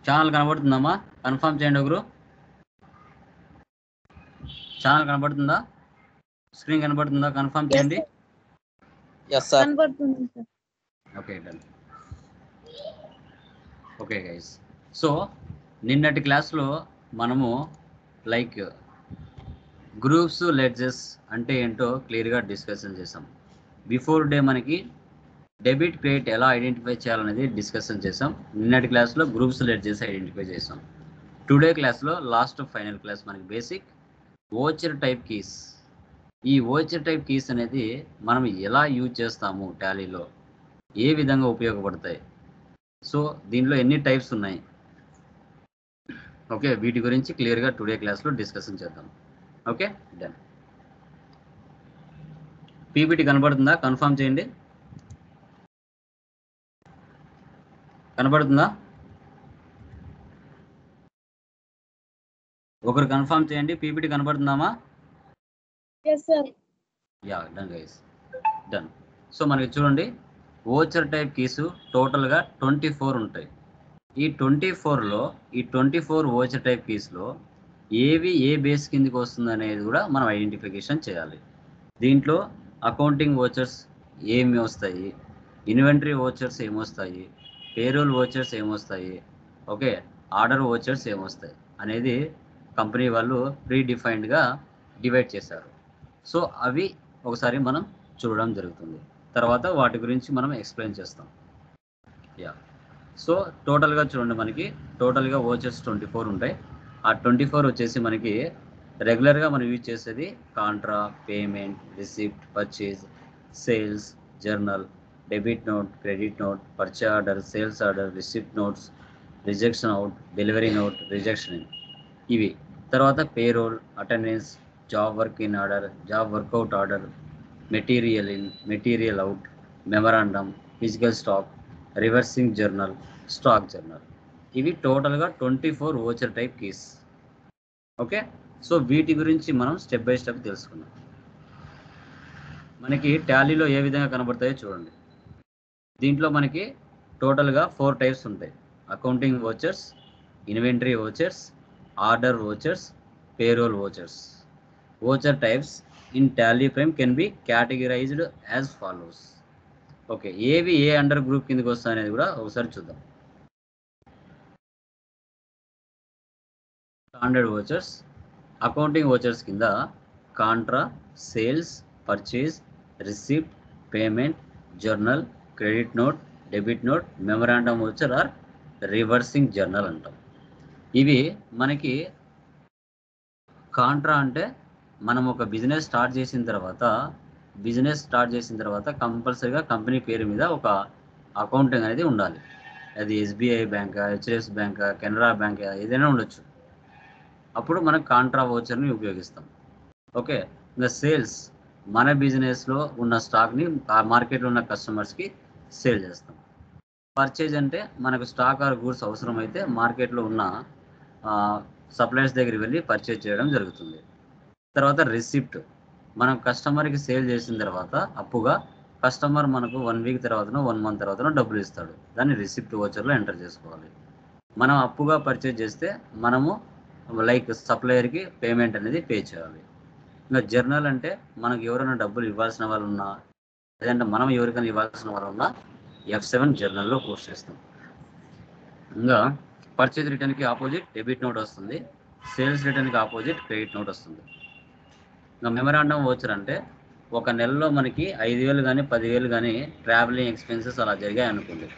Channel కనబడుతుందమ్మా? Confirm చేయండి ఒకరు. Channel కనబడుతుందా? స్క్రీన్ కనబడుతుందా? కన్ఫర్మ్ చేయండి. Yes sir. కనబడుతుంది sir. Okay done. Okay guys, so నిన్నటి క్లాస్లో మనము లైక్ గ్రూప్స్ లెడ్జెస్ అంటే ఏంటో క్లియర్గా డిస్కషన్ చేసాం. బిఫోర్ డే మనకి డెబిట్ క్రెడిట్ ఎలా ఐడెంటిఫై చేయాలనేది డిస్కషన్ చేసాం. నిన్నటి క్లాస్లో గ్రూప్స్ లెడ్జెస్ ఐడెంటిఫై చేసాం. టుడే క్లాస్లో లాస్ట్ ఫైనల్ క్లాస్ మనకి బేసిక్ వోచర్ టైప్ కీస్. ఈ వోచర్ టైప్ కీస్ అనేది మనం ఎలా యూజ్ చేస్తాము, టాలీలో ఏ విధంగా ఉపయోగపడతాయి, సో దీనిలో ఎన్ని టైప్స్ ఉన్నాయి, ఓకే వీటి గురించి క్లియర్గా టుడే క్లాస్లో డిస్కషన్ చేద్దాం. Okay done. పీపీటీ కనబడుతుందా? కన్ఫర్మ్ చేయండి. కనబడుతుందా? ఒకరు కన్ఫర్మ్ చేయండి. పీపీటీ కనబడుతుందామా? yes sir. Yeah done guys, done. So మనకి చూడండి, వోచర్ టైప్ కీసు టోటల్గా 24 ఉంటాయి. ఈ 24లో ఈ 24 వోచర్ టైప్ కీస్లో ఏవి ఏ బేస్ కిందకి వస్తుంది అనేది కూడా మనం ఐడెంటిఫికేషన్ చేయాలి. దీంట్లో అకౌంటింగ్ వోచర్స్ ఏమి వస్తాయి, ఇన్వెంటరీ వోచర్స్ ఏమొస్తాయి, పేరోల్ వోచర్స్ ఏమొస్తాయి, ఓకే ఆర్డర్ వోచర్స్ ఏమొస్తాయి అనేది కంపెనీ వాళ్ళు ప్రీ డిఫైన్డ్గా డివైడ్ చేశారు. సో అవి ఒకసారి మనం చూడడం జరుగుతుంది. తర్వాత వాటి గురించి మనం ఎక్స్ప్లెయిన్ చేస్తాం. యా, సో టోటల్గా చూడండి, మనకి టోటల్గా వోచర్స్ 24 ఉంటాయి. ఆ 24 వచ్చేసి మనకి రెగ్యులర్గా మనం యూజ్ చేసేది contra, payment, receipt, purchase, sales, journal, debit note, credit note, purchase order, sales order, receipt notes, rejection out, delivery note, rejection in, ఇవి. తర్వాత payroll, attendance, job work in order, job workout order, material in, material out, memorandum, physical stock, reversing journal, stock journal. ఇవి టోటల్గా 24 voucher type keys. Okay, so వీటి గురించి మనం step by step తెలుసుకుందాం. మనకి టాలీలో ఏ విధంగా కనబడతాయో చూడండి. దీంట్లో మనకి టోటల్గా 4 టైప్స్ ఉంటాయి. Accounting vouchers, inventory vouchers, order vouchers, payroll vouchers. Voucher types in Tally frame can be categorised as follows. Okay, ఏవి ఏ అండర్ గ్రూప్ కిందకి వస్తాయి అనేది కూడా ఒకసారి చూద్దాం. స్టాండర్డ్ వోచర్స్, అకౌంటింగ్ వోచర్స్ కింద contra, sales, purchase, receipt, payment, journal, credit note, debit note, memorandum voucher or reversing journal అంటాం. ఇవి మనకి కాంట్రా అంటే మనం ఒక బిజినెస్ స్టార్ట్ చేసిన తర్వాత కంపల్సరీగా కంపెనీ పేరు మీద ఒక అకౌంటింగ్ అనేది ఉండాలి. అది ఎస్బీఐ బ్యాంకా, హెచ్డిఎఫ్సి బ్యాంకా, కెనరా బ్యాంకా, ఏదైనా ఉండొచ్చు. అప్పుడు మనం కాంట్రా వోచర్ని ఉపయోగిస్తాం. ఓకే, ఇంకా సేల్స్, మన బిజినెస్లో ఉన్న స్టాక్ని ఆ మార్కెట్లో ఉన్న కస్టమర్స్కి సేల్ చేస్తాం. పర్చేజ్ అంటే మనకు స్టాక్ ఆర్ గూడ్స్ అవసరమైతే మార్కెట్లో ఉన్న సప్లయర్స్ దగ్గరికి వెళ్ళి పర్చేజ్ చేయడం జరుగుతుంది. తర్వాత రిసిప్ట్, మనం కస్టమర్కి సేల్ చేసిన తర్వాత అప్పుగా కస్టమర్ మనకు 1 వీక్ తర్వాతనో 1 మంత్ తర్వాతనో డబ్బులు ఇస్తాడు. దాన్ని రిసిప్ట్ వోచర్లో ఎంటర్ చేసుకోవాలి. మనం అప్పుగా పర్చేజ్ చేస్తే మనము లైక్ సప్లయర్కి పేమెంట్ అనేది పే చేయాలి. ఇంకా జర్నల్ అంటే మనకు ఎవరైనా డబ్బులు ఇవ్వాల్సిన వాళ్ళు ఉన్నా, లేదంటే మనం ఎవరికైనా ఇవ్వాల్సిన వాళ్ళు ఉన్నా F7 జర్నల్లో పోస్ట్ చేస్తాం. ఇంకా పర్చేజ్ రిటర్న్కి ఆపోజిట్ డెబిట్ నోట్ వస్తుంది, సేల్స్ రిటర్న్కి ఆపోజిట్ క్రెడిట్ నోట్ వస్తుంది. ఇంకా మెమరాండమ్ వోచర్ అంటే ఒక నెలలో మనకి 5,000 కానీ 10,000 కానీ ట్రావెలింగ్ ఎక్స్పెన్సెస్ అలా జరిగాయి అనుకోండి.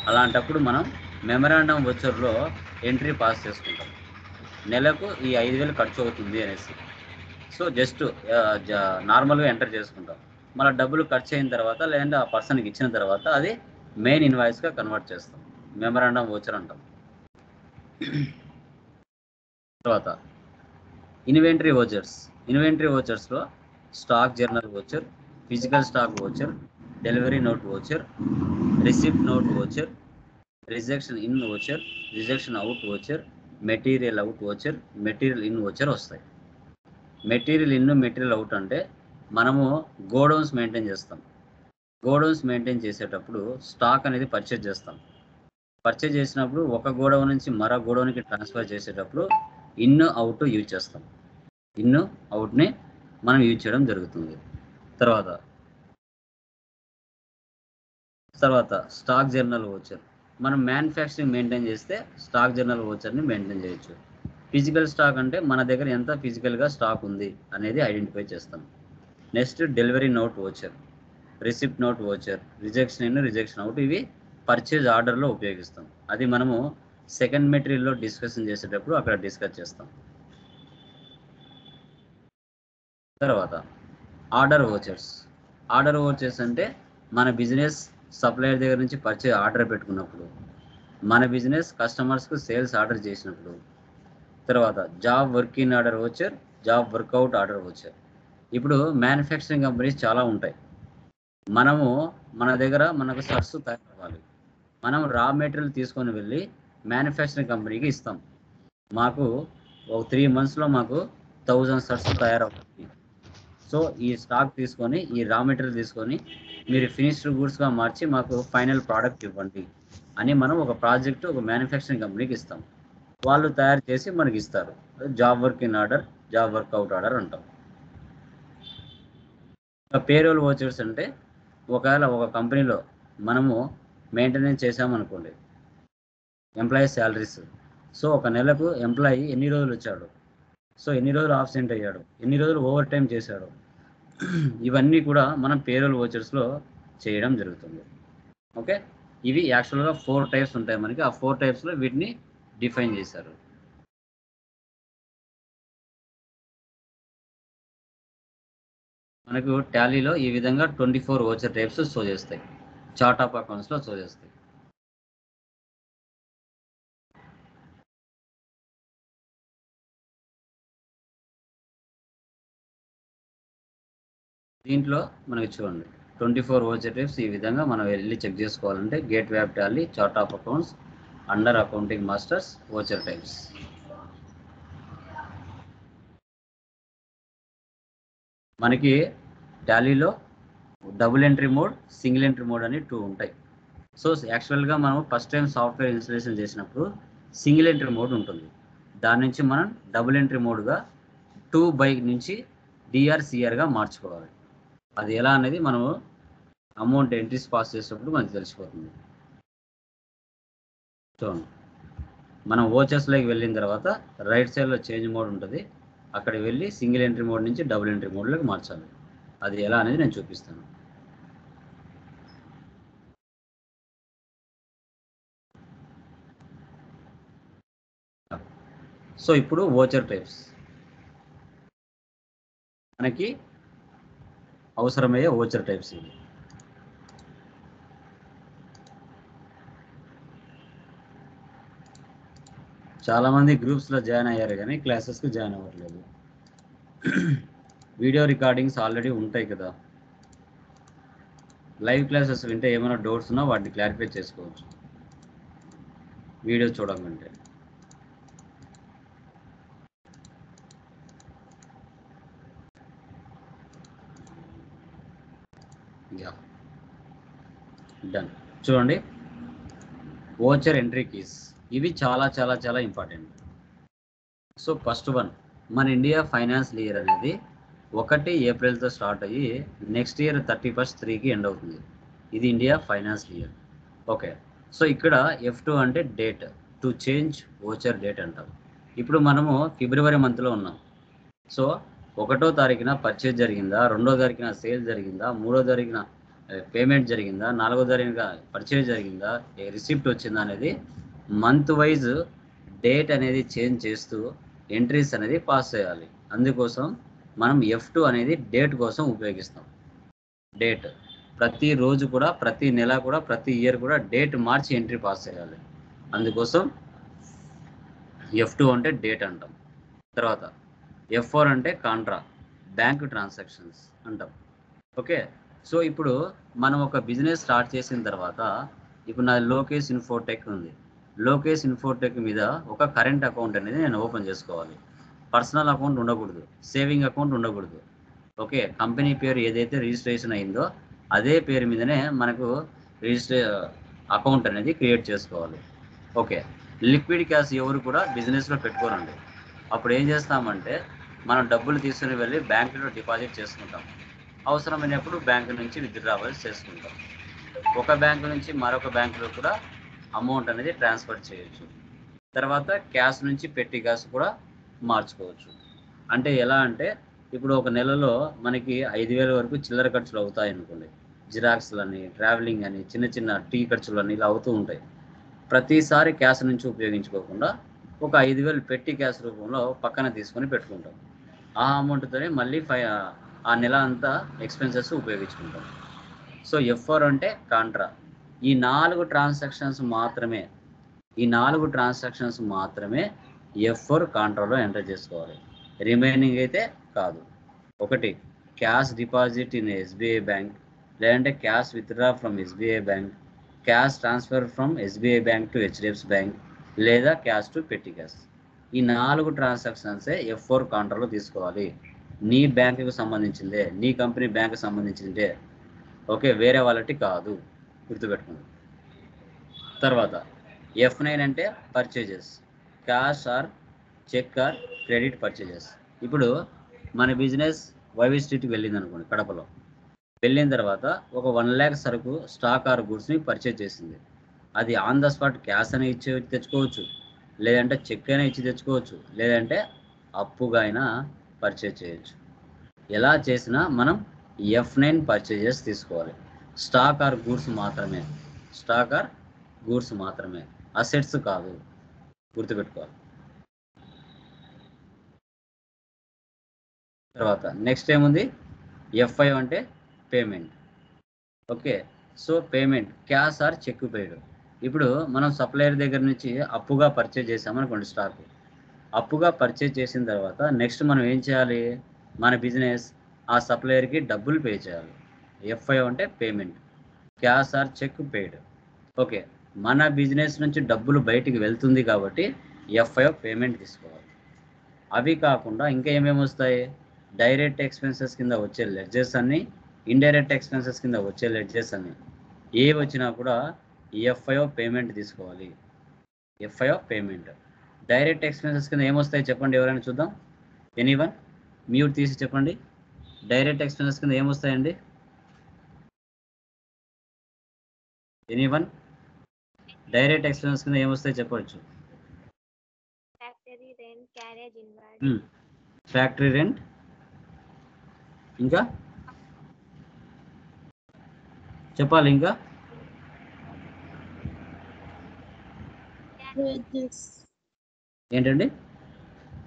అలాంటప్పుడు మనం మెమరాండమ్ వోచర్లో ఎంట్రీ పాస్ చేసుకుంటాం, నెలకు ఈ 5,000 ఖర్చు అవుతుంది అనేసి. సో జస్ట్ నార్మల్గా ఎంటర్ చేసుకుంటాం. మళ్ళీ డబ్బులు ఖర్చు అయిన తర్వాత లేదంటే ఆ పర్సన్కి ఇచ్చిన తర్వాత అది మెయిన్ ఇన్వాయిస్గా కన్వర్ట్ చేస్తాం, మెమరాండమ్ వోచర్ అంటాం. తర్వాత ఇన్వెంటరీ వోచర్స్లో stock journal voucher, physical stock voucher, delivery note voucher, receipt note voucher, rejection in voucher, rejection out voucher, material out voucher, material in voucher వస్తాయి. మెటీరియల్ ఇన్, మెటీరియల్ అవుట్ అంటే మనము godowns maintain చేస్తాం. Godowns maintain చేసేటప్పుడు stock అనేది purchase చేస్తాం. Purchase చేసినప్పుడు ఒక godown నుంచి మరో గోడౌన్కి ట్రాన్స్ఫర్ చేసేటప్పుడు ఇన్ అవుట్ యూజ్ చేస్తాం. ఇన్ అవుట్ని మనం యూజ్ చేయడం జరుగుతుంది. తర్వాత స్టాక్ జర్నల్ ఓచర్. మనం మ్యానుఫ్యాక్చరింగ్ మెయింటైన్ చేస్తే స్టాక్ జర్నల్ ఓచర్ని మెయింటైన్ చేయొచ్చు. ఫిజికల్ స్టాక్ అంటే మన దగ్గర ఎంత ఫిజికల్గా స్టాక్ ఉంది అనేది ఐడెంటిఫై చేస్తాం. Next delivery note voucher, receipt note voucher, rejection in rejection out, ఇవి పర్చేజ్ ఆర్డర్లో ఉపయోగిస్తాం. అది మనము సెకండ్ మెటీరియల్లో డిస్కషన్ చేసేటప్పుడు అక్కడ డిస్కస్ చేస్తాం. తర్వాత ఆర్డర్ ఓచర్స్. ఆర్డర్ ఓచర్స్ అంటే మన బిజినెస్ సప్లయర్ దగ్గర నుంచి పర్చేజ్ ఆర్డర్ పెట్టుకున్నప్పుడు, మన బిజినెస్ కస్టమర్స్కు సేల్స్ ఆర్డర్ చేసినప్పుడు. తర్వాత job work in order voucher, job workout order voucher. ఇప్పుడు మ్యానుఫ్యాక్చరింగ్ కంపెనీస్ చాలా ఉంటాయి. మన దగ్గర మనకు సర్స్ తయారవ్వాలి. మనం రా మెటీరియల్ తీసుకొని వెళ్ళి మ్యానుఫ్యాక్చరింగ్ కంపెనీకి ఇస్తాం. మాకు ఒక 3 monthsలో మాకు 1000 సర్స్ తయారవుతుంది. సో ఈ స్టాక్ తీసుకొని, ఈ రా మెటీరియల్ తీసుకొని మీరు ఫినిష్డ్ గూడ్స్గా మార్చి మాకు ఫైనల్ ప్రోడక్ట్ ఇవ్వండి అని మనం ఒక ప్రాజెక్ట్ ఒక మ్యానుఫ్యాక్చరింగ్ కంపెనీకి ఇస్తాం. వాళ్ళు తయారు చేసి మనకి ఇస్తారు. Job work in order, job workout order అంటాం. పేరోల్ ఓచర్స్ అంటే ఒకవేళ ఒక కంపెనీలో మనము మెయింటెనెన్స్ చేసామనుకోండి, ఎంప్లాయీ శాలరీస్. సో ఒక నెలకు ఎంప్లాయీ ఎన్ని రోజులు వచ్చాడు, సో ఎన్ని రోజులు ఆబ్సెంట్ అయ్యాడు, ఎన్ని రోజులు ఓవర్ టైం చేశాడు, ఇవన్నీ కూడా మనం పేరోల్ ఓచర్స్లో చేయడం జరుగుతుంది. ఓకే, ఇవి యాక్చువల్గా 4 types ఉంటాయి మనకి. ఆ 4 typesలో వీటిని డిఫైన్ చేశారు. మనకు టాలీలో ఈ విధంగా 24 ఓచర్ టైప్స్ షో చేస్తాయి, చార్ట్ ఆఫ్ అకౌంట్స్లో షో చేస్తాయి. దీంట్లో మనకి చూడండి 24 ఓచర్ టైప్స్. ఈ విధంగా మనం వెళ్ళి చెక్ చేసుకోవాలంటే gateway of Tally, chart of accounts, under accounting masters, voucher types. మనకి టాలీలో double entry mode, single entry mode అని 2 ఉంటాయి. సో యాక్చువల్గా మనం ఫస్ట్ టైం సాఫ్ట్వేర్ ఇన్స్టాలేషన్ చేసినప్పుడు సింగిల్ ఎంట్రీ మోడ్ ఉంటుంది. దాని నుంచి మనం డబుల్ ఎంట్రీ మోడ్గా 2 నుంచి DRCRగా మార్చుకోవాలి. అది ఎలా అనేది మనము అమౌంట్ ఎంట్రీస్ పాస్ చేసేటప్పుడు మనకు తెలిసిపోతుంది. చూడండి, మనం ఓచర్స్లోకి వెళ్ళిన తర్వాత రైట్ సైడ్లో చేంజ్ మోడ్ ఉంటుంది. అక్కడ వెళ్ళి సింగిల్ ఎంట్రీ మోడ్ నుంచి డబుల్ ఎంట్రీ మోడ్లోకి మార్చాలి. అది ఎలా అనేది నేను చూపిస్తాను. సో ఇప్పుడు ఓచర్ టైప్స్ మనకి అవసరమయ్యే ఓచర్ టైప్స్ ఇవి. చాలామంది గ్రూప్స్లో జాయిన్ అయ్యారు కానీ క్లాసెస్కి జాయిన్ అవ్వట్లేదు. వీడియో రికార్డింగ్స్ ఆల్రెడీ ఉంటాయి కదా, లైవ్ క్లాసెస్ వింటే ఏమైనా డౌట్స్ ఉన్నా వాటిని క్లారిఫై చేసుకోవచ్చు వీడియో చూడకంటే. డన్. చూడండి, ఓచర్ ఎంట్రీ కీస్ ఇవి చాలా చాలా చాలా ఇంపార్టెంట్. సో ఫస్ట్ వన్, మన ఇండియా ఫైనాన్షియల్ ఇయర్ అనేది 1 ఏప్రిల్తో స్టార్ట్ అయ్యి నెక్స్ట్ ఇయర్ 31st 3కి ఎండ్ అవుతుంది. ఇది India financial year. Okay, so ఇక్కడ F2 అంటే date, to change voucher date అంటాం. ఇప్పుడు మనము ఫిబ్రవరి మంత్లో ఉన్నాం. సో 1వ తారీఖున పర్చేజ్ జరిగిందా, 2వ తారీఖున సేల్ జరిగిందా, 3వ తారీఖున పేమెంట్ జరిగిందా, 4వ తారీఖున పర్చేజ్ జరిగిందా, రిసిప్ట్ వచ్చిందా అనేది మంత్ వైజ్ డేట్ అనేది చేంజ్ చేస్తూ ఎంట్రీస్ అనేది పాస్ చేయాలి. అందుకోసం మనం F2 అనేది డేట్ కోసం ఉపయోగిస్తాం. డేట్ ప్రతి రోజు కూడా, ప్రతి నెల కూడా, ప్రతి ఇయర్ కూడా డేట్ మార్చి ఎంట్రీ పాస్ చేయాలి. అందుకోసం F2 అంటే డేట్ అంటాం. తర్వాత F4 అంటే కాంట్రా, బ్యాంక్ ట్రాన్సాక్షన్స్ అంటాం. ఓకే, సో ఇప్పుడు మనం ఒక బిజినెస్ స్టార్ట్ చేసిన తర్వాత, ఇప్పుడు నా లోకేష్ ఇన్ఫోటెక్ ఉంది. లోకేష్ ఇన్ఫోటెక్ మీద ఒక కరెంట్ అకౌంట్ అనేది నేను ఓపెన్ చేసుకోవాలి. పర్సనల్ అకౌంట్ ఉండకూడదు, సేవింగ్ అకౌంట్ ఉండకూడదు. ఓకే, కంపెనీ పేరు ఏదైతే రిజిస్ట్రేషన్ అయిందో అదే పేరు మీదనే మనకు అకౌంట్ అనేది క్రియేట్ చేసుకోవాలి. ఓకే, లిక్విడ్ క్యాష్ ఎవరు కూడా బిజినెస్లో పెట్టుకోరండి. అప్పుడు ఏం చేస్తామంటే మనం డబ్బులు తీసుకుని వెళ్ళి బ్యాంకులో డిపాజిట్ చేసుకుంటాం. అవసరమైనప్పుడు బ్యాంకు నుంచి విత్డ్రావల్స్ చేసుకుంటాం. ఒక బ్యాంకు నుంచి మరొక బ్యాంకులో కూడా అమౌంట్ అనేది ట్రాన్స్ఫర్ చేయొచ్చు. తర్వాత క్యాష్ నుంచి పెట్టి క్యాష్ కూడా మార్చుకోవచ్చు. అంటే ఎలా అంటే ఇప్పుడు ఒక నెలలో మనకి 5,000 వరకు చిల్లర ఖర్చులు అవుతాయి అనుకోండి. జిరాక్స్లని, ట్రావెలింగ్ అని, చిన్న చిన్న టీ ఖర్చులని ఇలా అవుతూ ఉంటాయి. ప్రతిసారి క్యాష్ నుంచి ఉపయోగించుకోకుండా ఒక 5,000 పెట్టి క్యాష్ రూపంలో పక్కన తీసుకొని పెట్టుకుంటాం. ఆ అమౌంట్తోనే మళ్ళీ ఆ నెల అంతా ఎక్స్పెన్సెస్ ఉపయోగించుకుంటాం. సో F4 అంటే కాంట్రా. ఈ 4 ట్రాన్సాక్షన్స్ మాత్రమే F4 కాంట్రాలో ఎంటర్ చేసుకోవాలి. రిమైనింగ్ అయితే కాదు. ఒకటి, cash deposit in SBI bank, లేదంటే cash withdraw from SBI bank, cash transfer from SBI bank to HDFC bank, లేదా క్యాష్ టు పెట్టి క్యాష్. ఈ 4 ట్రాన్సాక్షన్సే F4 కాంట్రాలో తీసుకోవాలి. నీ బ్యాంకుకు సంబంధించిందే, నీ కంపెనీ బ్యాంకు సంబంధించిందే. ఓకే, వేరే వాళ్ళకి కాదు, గుర్తుపెట్టుకోండి. తర్వాత F9 అంటే purchases, cash or cheque or credit purchases. ఇప్పుడు మన బిజినెస్ వైవి స్ట్రీట్కి వెళ్ళింది అనుకోండి, కడపలో. వెళ్ళిన తర్వాత ఒక 1 lakh సరుకు స్టాక్ ఆర్ గూడ్స్ని పర్చేజ్ చేసింది. అది ఆన్ ద స్పాట్ క్యాష్ అని ఇచ్చి తెచ్చుకోవచ్చు, లేదంటే చెక్ అయినా ఇచ్చి తెచ్చుకోవచ్చు, లేదంటే అప్పుగా అయినా పర్చేజ్ చేయొచ్చు. ఎలా చేసినా మనం F9 పర్చేజెస్ తీసుకోవాలి. స్టాక్ ఆర్ గూడ్స్ మాత్రమే, అసెట్స్ కాదు, గుర్తుపెట్టుకోవాలి. తర్వాత నెక్స్ట్ ఏముంది, F5 అంటే payment. Okay, so payment cash or cheque paid. ఇప్పుడు మనం సప్లయర్ దగ్గర నుంచి అప్పుగా పర్చేజ్ చేసామనుకోండి, స్టాక్ అప్పుగా పర్చేజ్ చేసిన తర్వాత నెక్స్ట్ మనం ఏం చేయాలి, మన బిజినెస్ ఆ సప్లయర్కి డబ్బులు పే చేయాలి. F5 అంటే payment, cash or cheque paid. Okay, మన బిజినెస్ నుంచి డబ్బులు బయటికి వెళ్తుంది కాబట్టి F5 పేమెంట్ తీసుకోవాలి. అవి కాకుండా ఇంకా ఏమేమి వస్తాయి, డైరెక్ట్ ఎక్స్పెన్సెస్ కింద వచ్చే లెడ్జెస్ అన్ని, ఇండైరెక్ట్ ఎక్స్పెన్సెస్ కింద వచ్చే లెడ్జెస్ అన్ని, ఏ వచ్చినా కూడా F5 పేమెంట్ తీసుకోవాలి. F5 payment. డైరెక్ట్ ఎక్స్పెన్సెస్ కింద ఏమొస్తాయి చెప్పండి, ఎవరైనా చూద్దాం. ఎనీవన్ మ్యూట్ తీసి చెప్పండి. డైరెక్ట్ ఎక్స్పెన్సెస్ కింద ఏమొస్తాయండి? ఎనీవన్ డైరెక్ట్ ఎక్స్పెన్సెస్ కింద ఏమొస్తాయి చెప్పవచ్చు. Factory rent, carriage invoice, factory rent, ఇంకా చెప్పాలి, ఇంకా ఏంటండి?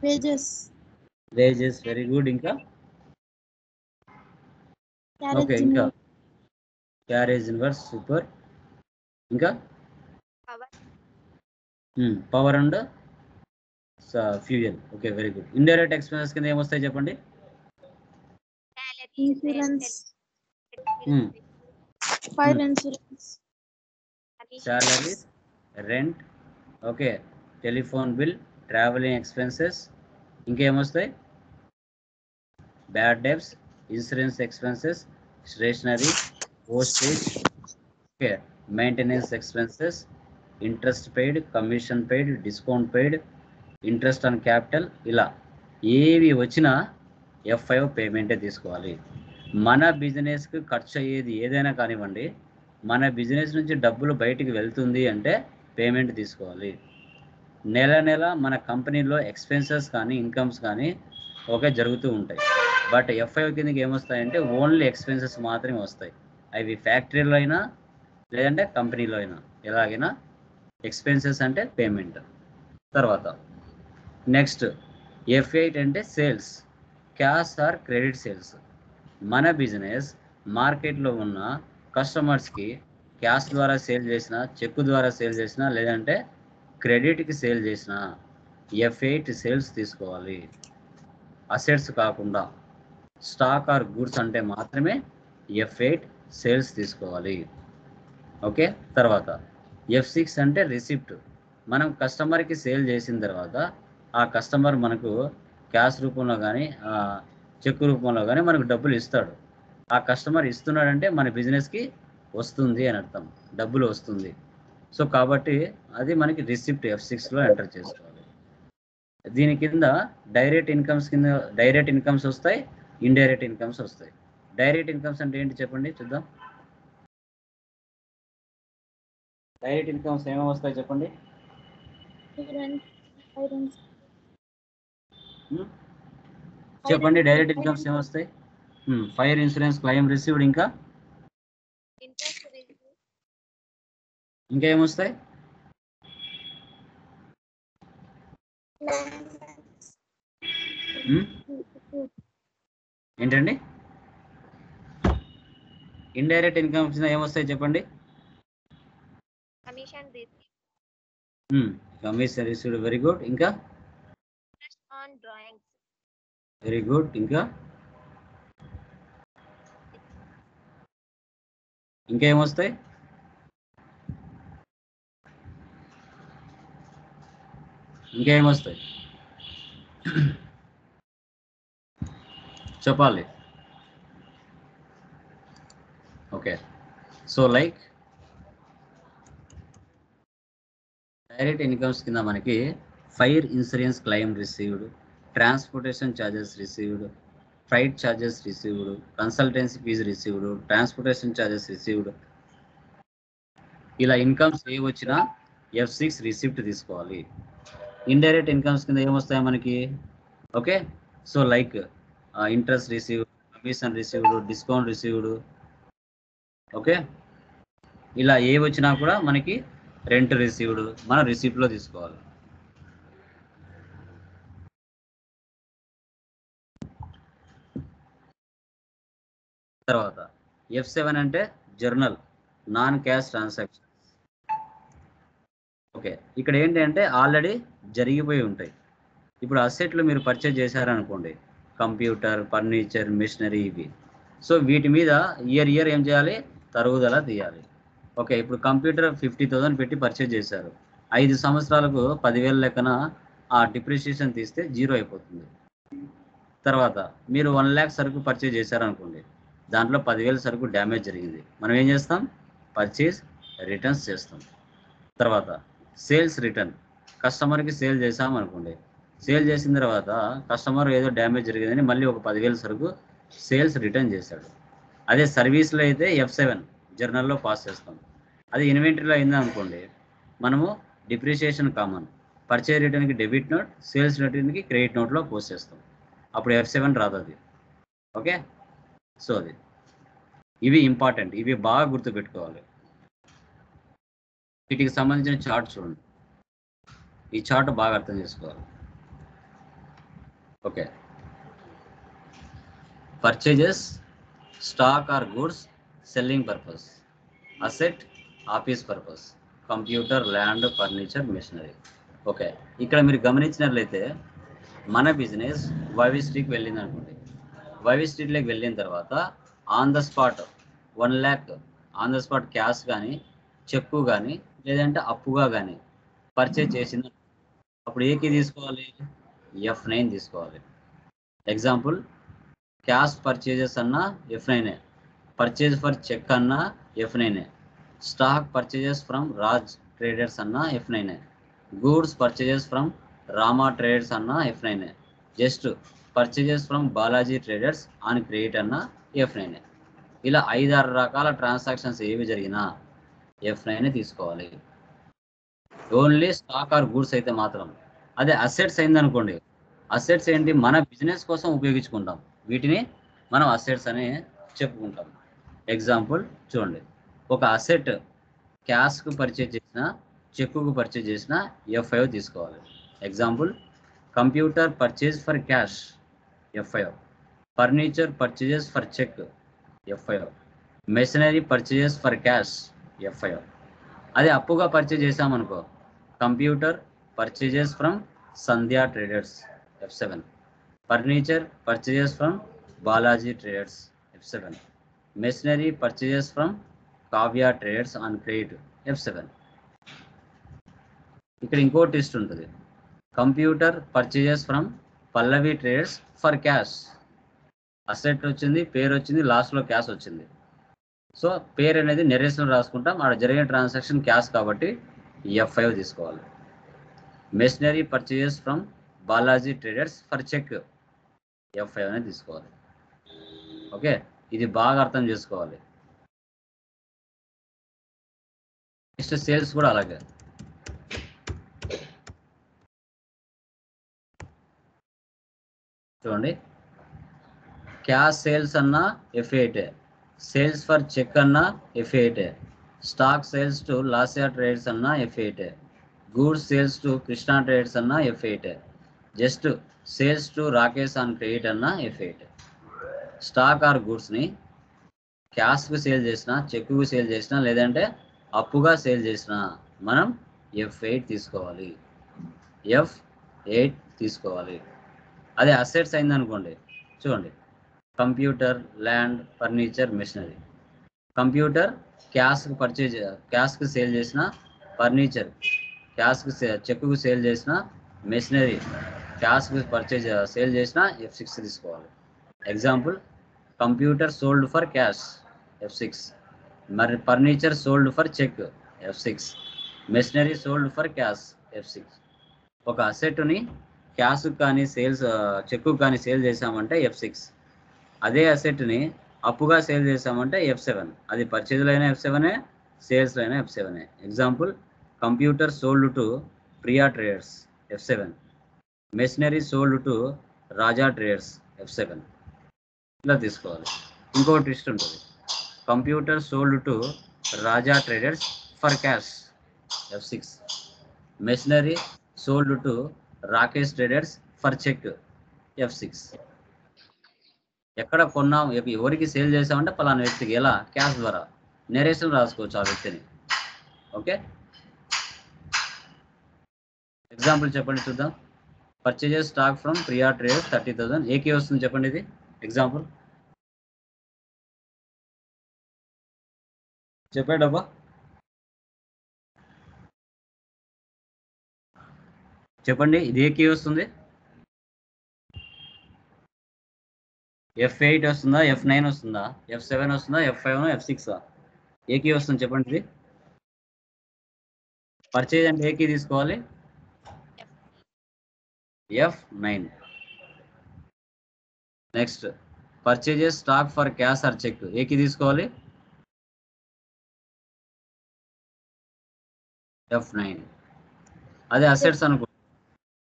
Wages, very good. ఇంకా ఓకే, ఇంకా క్యారేజ్ ఇన్వర్స్, సూపర్. ఇంకా power and fuel. Okay, very good. Indirect expenses కింద ఏమొస్తాయి చెప్పండి. Insurance, fire insurance, salaries, rent, okay, telephone bill, travelling expenses. ఇంకేమొస్తాయి, bad debts, insurance expenses, stationery, postage, okay, maintenance expenses, interest paid, commission paid, discount paid, interest on capital. ఇలా ఏవి వచ్చినా F5 పేమెంటే తీసుకోవాలి. మన బిజినెస్కి ఖర్చు అయ్యేది ఏదైనా కానివ్వండి, మన బిజినెస్ నుంచి డబ్బులు బయటికి వెళ్తుంది అంటే పేమెంట్ తీసుకోవాలి. నెల మన కంపెనీలో ఎక్స్పెన్సెస్ కానీ ఇన్కమ్స్ కానీ ఓకే జరుగుతూ ఉంటాయి. బట్ F5 కిందకి ఏమొస్తాయంటే ఓన్లీ ఎక్స్పెన్సెస్ మాత్రమే వస్తాయి. అవి ఫ్యాక్టరీలో అయినా లేదంటే కంపెనీలో అయినా, ఎలాగైనా ఎక్స్పెన్సెస్ అంటే పేమెంట్. తర్వాత నెక్స్ట్ F8 అంటే sales, cash or credit sales. మన బిజినెస్ మార్కెట్లో ఉన్న కస్టమర్స్కి క్యాష్ ద్వారా సేల్ చేసినా, చెక్ ద్వారా సేల్ చేసినా, లేదంటే క్రెడిట్కి సేల్ చేసినా F8 సేల్స్ తీసుకోవాలి. అసెట్స్ కాకుండా స్టాక్ ఆర్ గూడ్స్ అంటే మాత్రమే F8 సేల్స్ తీసుకోవాలి. ఓకే, తర్వాత F6 అంటే రిసిప్ట్. మనం కస్టమర్కి సేల్ చేసిన తర్వాత ఆ కస్టమర్ మనకు క్యాష్ రూపంలో కానీ చెక్ రూపంలో కానీ మనకు డబ్బులు ఇస్తాడు. ఆ కస్టమర్ ఇస్తున్నాడంటే మన బిజినెస్కి వస్తుంది అని అర్థం, డబ్బులు వస్తుంది. సో కాబట్టి అది మనకి రిసిప్ట్ F6లో ఎంటర్ చేసుకోవాలి. దీని కింద డైరెక్ట్ ఇన్కమ్స్ వస్తాయి, ఇండైరెక్ట్ ఇన్కమ్స్ వస్తాయి. డైరెక్ట్ ఇన్కమ్స్ అంటే ఏంటి చెప్పండి చూద్దాం. డైరెక్ట్ ఇన్కమ్స్ ఏమేమి వస్తాయి చెప్పండి. చెప్పండి డైరెక్ట్ ఇన్కమ్స్ ఏమొస్తాయి? ఫైర్ ఇన్సూరెన్స్ క్లెయిమ్ రిసీవ్డ్, ఇంకా ఇంకా ఏమొస్తాయి? ఏంటండి ఇండైరెక్ట్ ఇన్కమ్స్ ఏమొస్తాయి చెప్పండి. Commission commission received, very good. ఇంకా ఆన్ డ్రాయింగ్స్, వెరీ గుడ్. ఇంకా ఏమొస్తాయి? ఇంకా ఏమొస్తాయి చెప్పాలి. Okay, so like direct incomes కింద మనకి fire insurance claim received, transportation charges received, freight charges received, consultancy fee received, transportation charges received. ఇలా ఇన్కమ్స్ ఏ వచ్చినా F6 రిసిప్ట్ తీసుకోవాలి. ఇండైరెక్ట్ ఇన్కమ్స్ కింద ఏమొస్తాయి మనకి? Okay, so like interest received, commission received, discount received. Okay, ఇలా ఏ వచ్చినా కూడా మనకి రెంట్ రిసీవ్డ్ మన రిసిప్ట్లో తీసుకోవాలి. తర్వాత F7 అంటే journal non cash transaction. Okay, ఇక్కడ ఏంటి అంటే ఆల్రెడీ జరిగిపోయి ఉంటాయి. ఇప్పుడు అసెట్లు మీరు పర్చేజ్ చేశారనుకోండి, కంప్యూటర్, ఫర్నిచర్, మిషనరీ ఇవి. సో వీటి మీద ఇయర్ ఏం చేయాలి? తరుగుదల తీయాలి. ఓకే, ఇప్పుడు కంప్యూటర్ 50,000 పెట్టి పర్చేజ్ చేశారు. 5 సంవత్సరాలకు 10,000 లెక్కన ఆ డిప్రిషియేషన్ తీస్తే 0 అయిపోతుంది. తర్వాత మీరు 1 lakh సరుకు పర్చేజ్ చేశారనుకోండి, దాంట్లో 10,000 సరుకు డ్యామేజ్ జరిగింది. మనం ఏం చేస్తాం? పర్చేజ్ రిటర్న్స్ చేస్తాం. తర్వాత సేల్స్ రిటర్న్, కస్టమర్కి సేల్ చేసాం అనుకోండి, సేల్ చేసిన తర్వాత కస్టమర్ ఏదో డ్యామేజ్ జరిగిందని మళ్ళీ ఒక 10,000 సరుకు సేల్స్ రిటర్న్ చేశాడు. అదే సర్వీస్లో అయితే F7 జర్నల్లో పాస్ చేస్తాం. అది ఇన్వెంటరీలో అయింది అనుకోండి, మనము డిప్రిషియేషన్ కామన్, పర్చేజ్ రిటర్న్కి డెబిట్ నోట్, సేల్స్ రిటర్న్కి క్రెడిట్ నోట్లో పోస్ట్ చేస్తాం. అప్పుడు F7 రాదు అది. ఓకే, సో అది ఇవి ఇంపార్టెంట్, ఇవి బాగా గుర్తుపెట్టుకోవాలి. వీటికి సంబంధించిన చార్ట్ చూడండి. ఈ చార్ట్ బాగా అర్థం చేసుకోవాలి. Okay, purchases stock or goods selling purpose, asset office purpose, computer, land, furniture, machinery. Okay, ఇక్కడ మీరు గమనించినట్లయితే మన బిజినెస్ వైవి స్ట్రీట్కి వెళ్ళింది అనుకోండి. వైవి స్ట్రీట్లోకి వెళ్ళిన తర్వాత on the spot 1 lakh on the spot cash కానీ, చెక్కు కానీ, లేదంటే అప్పుగా కానీ పర్చేజ్ చేసింది. అప్పుడు ఏకి తీసుకోవాలి? F9 తీసుకోవాలి. ఎగ్జాంపుల్, క్యాష్ పర్చేజెస్ అన్నా F9, పర్చేజ్ ఫర్ చెక్ అన్నా F9, stock purchases from Raj traders అన్నా F9, goods purchases from Rama traders అన్నా F9, just purchases from Balaji traders on credit అన్నా F9. ఇలా 5-6 రకాల ట్రాన్సాక్షన్స్ ఏవి జరిగినా F9 తీసుకోవాలి. ఓన్లీ స్టాక్ ఆర్ గూడ్స్ అయితే మాత్రం. అదే అసెట్స్ అయిందనుకోండి, అసెట్స్ ఏంటి? మన బిజినెస్ కోసం ఉపయోగించుకుంటాం, వీటిని మనం అసెట్స్ అని చెప్పుకుంటాం. ఎగ్జాంపుల్ చూడండి, ఒక అసెట్ క్యాష్కు పర్చేజ్ చేసిన, చెక్కుకు పర్చేజ్ చేసిన F5 తీసుకోవాలి. Example, computer purchase for cash F5, furniture purchases for cheque F5, machinery purchases for cash F5. అదే అప్పుగా పర్చేజ్ చేసామనుకో, computer purchases from Sandhya traders F7, furniture purchases from Balaji traders F7, machinery purchases from Kavya traders on credit F7. ఇక్కడ ఇంకో test ఉంటుంది, computer purchases from Pallavi traders for cash. Asset వచ్చింది, పేరు వచ్చింది, లాస్ట్లో క్యాష్ వచ్చింది. సో పేరు అనేది నెరేషన్ రాసుకుంటాం. అక్కడ జరిగిన ట్రాన్సాక్షన్ క్యాష్ కాబట్టి F5 తీసుకోవాలి. Machinery purchases from Balaji traders for cheque F5 అనేది తీసుకోవాలి. ఓకే, ఇది బాగా అర్థం చేసుకోవాలి. నెక్స్ట్ సేల్స్ కూడా అలాగే. చూడండి, క్యాష్ సేల్స్ అన్న F8, సేల్స్ ఫర్ చెక్ అన్న F8, stock sales to Lasya trades అన్న F8, goods sales to Krishna trades అన్న F8, just sales to Rakesh on credit అన్న F8. స్టాక్ ఆర్ గూడ్స్ని క్యాష్కు సేల్ చేసిన, చెక్కు సేల్ చేసిన, లేదంటే అప్పుగా సేల్ చేసిన మనం F8 తీసుకోవాలి. F8 తీసుకోవాలి. అదే అసెట్స్ అయిందనుకోండి, చూడండి, computer, land, furniture, machinery. Computer క్యాష్కు సేల్ చేసిన, ఫర్నిచర్ చెక్కు సేల్ చేసిన, మెషినరీ క్యాష్కు సేల్ చేసిన F6 తీసుకోవాలి. Example, computer sold for cash F6, మరి furniture sold for cheque F6, machinery sold for cash F6. ఒక అసెట్ని క్యాష్ కానీ చెక్కు కానీ సేల్ చేసామంటే F6. అదే అసెట్ని అప్పుగా సేల్ చేసామంటే F7. అది పర్చేజ్లో అయినా F7, సేల్స్లో అయినా F7. Example, computer sold to Priya traders F7, machinery sold to Raja traders F7. ఇలా తీసుకోవాలి. ఇంకో ట్విస్ట్ ఉంటుంది, computer sold to Raja traders for cash F6, machinery sold to Rakesh traders for cheque F6. ఎక్కడ కొన్నాం, ఎవరికి సేల్ చేసామంటే పలానా వ్యక్తికి, ఎలా, క్యాష్ ద్వారా నెరేషన్ రాసుకోవచ్చు ఆ వ్యక్తిని. ఓకే, ఎగ్జాంపుల్ చెప్పండి చూద్దాం. Purchases stock from Priya traders 30,000. ఏకి వస్తుంది చెప్పండి, ఇది ఎగ్జాంపుల్ చెప్పేటబ్బా. చెప్పండి, ఇది ఏకి వస్తుంది? F8 వస్తుందా, F9 వస్తుందా, F7 వస్తుందా, F5, F6? ఏకి వస్తుంది చెప్పండి. ఇది పర్చేజ్ అంటే ఏకి తీసుకోవాలి, F9. Next, purchases stock for cash or cheque ఏకి తీసుకోవాలి, F9. అదే అసెట్స్ అనుకో,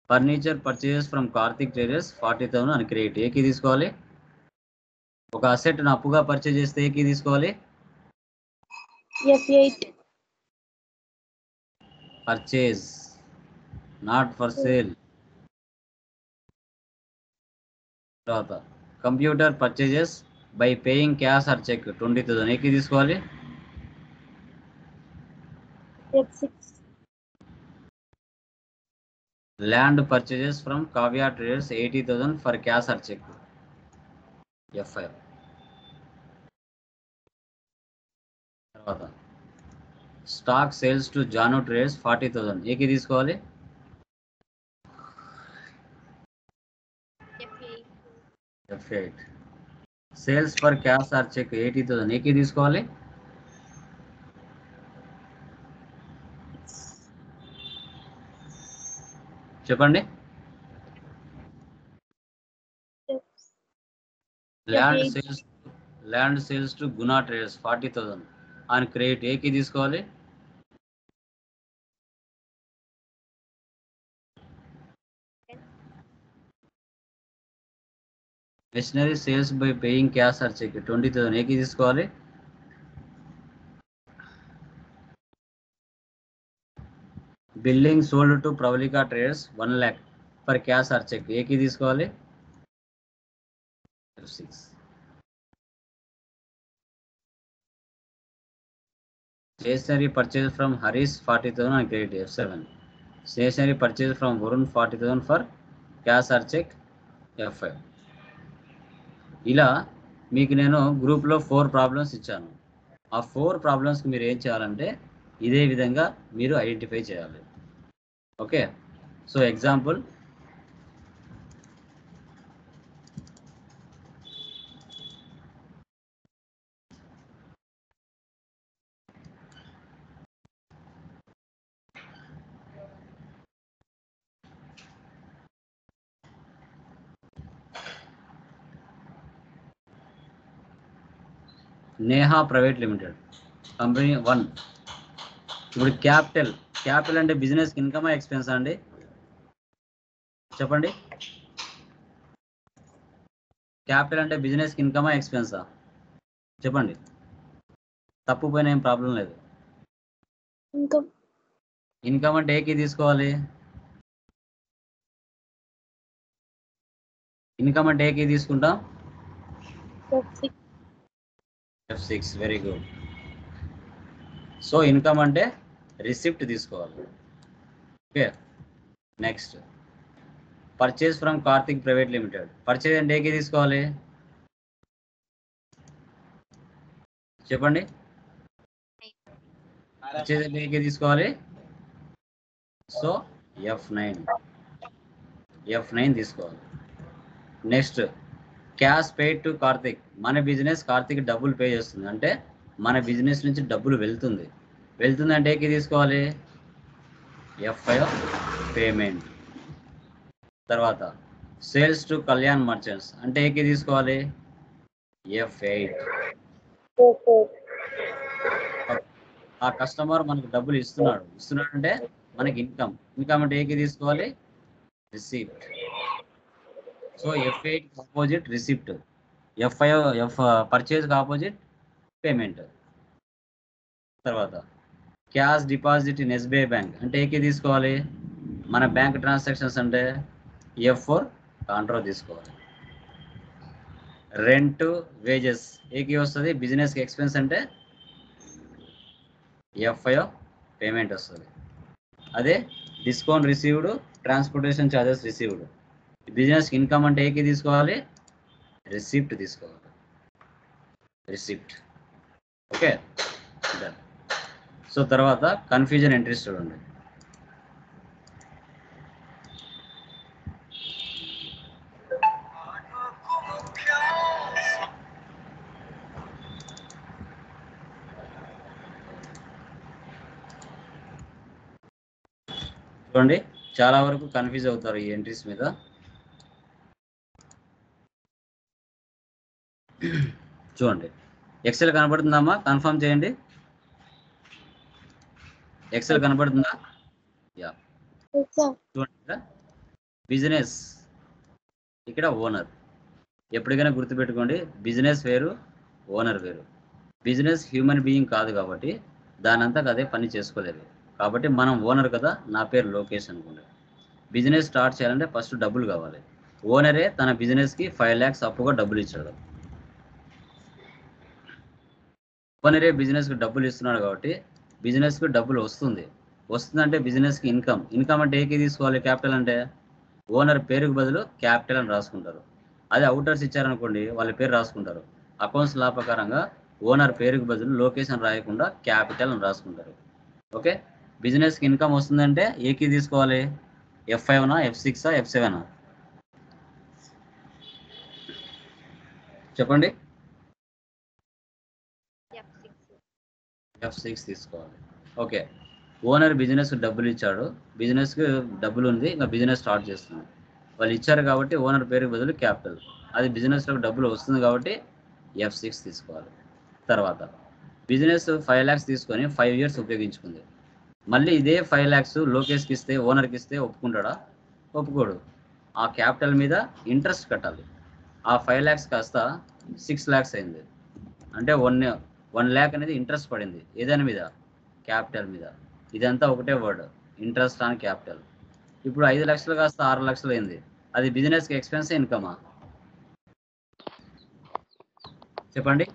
furniture purchases from Karthik traders 40,000 అని క్రెడిట్ ఏకి తీసుకోవాలి. ఒక అసెట్ అప్పుగా పర్చేజ్ చేస్తే ఏకి తీసుకోవాలి, F8. Purchase, not for sale. తర్వాత computer purchases by paying cash or cheque 20,000 ఏకి తీసుకోవాలి, F6. Land purchases from Kavya traders 80,000 for cash or cheque F5. తర్వాత stock sales to Janu traders 40,000 ఏకి తీసుకోవాలి, F8. Sales for cash or cheque 80,000 ఏకి తీసుకోవాలి, చెప్పండి. Land sales to Guna traders 40,000 అని credit ఏకి తీసుకోవాలి, machinery sales by paying cash or cheque 20,000 ఏకి తీసుకోవాలి, building sold to Pravalika traders 1 lakh for cash or cheque ఏకి తీసుకోవాలి, F6. Stationery purchase from Harish 40,000 అని credit F7. Stationery purchase from Varun 40,000 for cash or cheque F5. ఇలా మీకు నేను గ్రూప్లో 4 ప్రాబ్లమ్స్ ఇచ్చాను. ఆ 4 ప్రాబ్లమ్స్కి మీరు ఏం చేయాలంటే ఇదే విధంగా మీరు ఐడెంటిఫై చేయాలి. Okay, so example, Neha private limited company 1. ఇప్పుడు క్యాపిటల్ అంటే బిజినెస్ ఇన్కమా ఎక్స్పెన్సా అండి? చెప్పండి. క్యాపిటల్ అంటే బిజినెస్ ఇన్కమా ఎక్స్పెన్సా? చెప్పండి. తప్పుపోయినా ఏం ప్రాబ్లం లేదు. ఇన్కమ్ అంటే ఏకి తీసుకోవాలి? ఇన్కమ్ అంటే ఏకి తీసుకుంటాం? F6. Very good. So income అంటే రిసిప్ట్ తీసుకోవాలి. Okay, next purchase from Karthik private limited. Purchase అంటే ఏకి తీసుకోవాలి? చెప్పండి. పర్చేజ్ అంటే ఏకి తీసుకోవాలి? సో F9 తీసుకోవాలి. Next cash paid to Karthik. మన బిజినెస్ కార్తిక్ డబ్బులు పే చేస్తుంది, అంటే మన బిజినెస్ నుంచి డబ్బులు వెళ్తుంది అంటే ఏకి తీసుకోవాలి? F5 payment. తర్వాత సేల్స్ టు కళ్యాణ్ మర్చెంట్స్ అంటే ఏకి తీసుకోవాలి? F8. ఆ కస్టమర్ మనకు డబ్బులు ఇస్తున్నాడు అంటే మనకి ఇన్కమ్ అంటే ఏకి తీసుకోవాలి? Receipt. So F8 opposite receipt, F purchase opposite payment. తర్వాత cash deposit in SBI bank అంటే ఏకి తీసుకోవాలి? మన బ్యాంక్ ట్రాన్సాక్షన్స్ అంటే F4 కాంట్రో తీసుకోవాలి. రెంట్ వేజెస్ ఏకి వస్తుంది? బిజినెస్ ఎక్స్పెన్స్ అంటే F5 పేమెంట్ వస్తుంది. అదే discount received, transportation charges received. Business income అంటే ఏకి తీసుకోవాలి? రిసిప్ట్ తీసుకోవాలి. రిసిప్ట్. Okay, done. సో తర్వాత కన్ఫ్యూజన్ ఎంట్రీస్ చూడండి. చూడండి, చాలా వరకు కన్ఫ్యూజ్ అవుతారు ఈ ఎంట్రీస్ మీద. చూడండి, ఎక్సెల్ కనబడుతుందమ్మా? కన్ఫర్మ్ చేయండి. ఎక్సెల్ కనబడుతుందా? యా, చూడండి, బిజినెస్ ఇక్కడ ఓనర్. ఎప్పటికైనా గుర్తుపెట్టుకోండి, బిజినెస్ వేరు, ఓనర్ వేరు. బిజినెస్ హ్యూమన్ బీయింగ్ కాదు కాబట్టి దానంతకు అదే పని చేసుకోలేదు. కాబట్టి మనం ఓనర్ కదా, నా పేరు లోకేష్ అనుకోండి. బిజినెస్ స్టార్ట్ చేయాలంటే ఫస్ట్ డబ్బులు కావాలి. ఓనరే తన బిజినెస్కి 5 lakhs అప్పుగా డబ్బులు ఇచ్చాడు. ఓనరే బిజినెస్కి డబ్బులు ఇస్తున్నాడు కాబట్టి బిజినెస్కి డబ్బులు వస్తుందంటే బిజినెస్కి ఇన్కమ్ అంటే ఏకి తీసుకోవాలి? క్యాపిటల్ అంటే ఓనర్ పేరుకు బదులు క్యాపిటల్ అని రాసుకుంటారు. అదే అవుటర్స్ ఇచ్చారనుకోండి, వాళ్ళ పేరు రాసుకుంటారు. అకౌంట్స్ లా ప్రకారంగా ఓనర్ పేరుకు బదులు లొకేషన్ రాయకుండా క్యాపిటల్ అని రాసుకుంటారు. ఓకే, బిజినెస్కి ఇన్కమ్ వస్తుందంటే ఏకి తీసుకోవాలి? F5నా, F6ఆ, F7ఆ? చెప్పండి. F6 తీసుకోవాలి. ఓకే, ఓనర్ బిజినెస్ డబ్బులు ఇచ్చాడు, బిజినెస్కి డబ్బులు ఉంది, ఇంకా బిజినెస్ స్టార్ట్ చేస్తుంది. వాళ్ళు ఇచ్చారు కాబట్టి ఓనర్ పేరుకి బదులు క్యాపిటల్. అది బిజినెస్లో డబ్బులు వస్తుంది కాబట్టి F6 తీసుకోవాలి. తర్వాత బిజినెస్ 5 lakhs తీసుకొని 5 years ఉపయోగించుకుంది. మళ్ళీ ఇదే 5 lakhs లోకేష్కి ఇస్తే, ఓనర్కి ఇస్తే ఒప్పుకుంటాడా? ఒప్పుకోడు. ఆ క్యాపిటల్ మీద ఇంట్రెస్ట్ కట్టాలి. ఆ 5 lakhs కాస్త 6 lakhs అయింది అంటే 1 lakh అనేది ఇంట్రెస్ట్ పడింది. ఏదాని మీద? క్యాపిటల్ మీద. ఇదంతా ఒకటే వర్డ్, ఇంట్రెస్ట్ ఆన్ క్యాపిటల్. ఇప్పుడు 5 లక్షలు కాస్త 6 లక్షలు అయింది. అది బిజినెస్కి ఎక్స్పెన్స్ ఇన్కమా? చెప్పండి.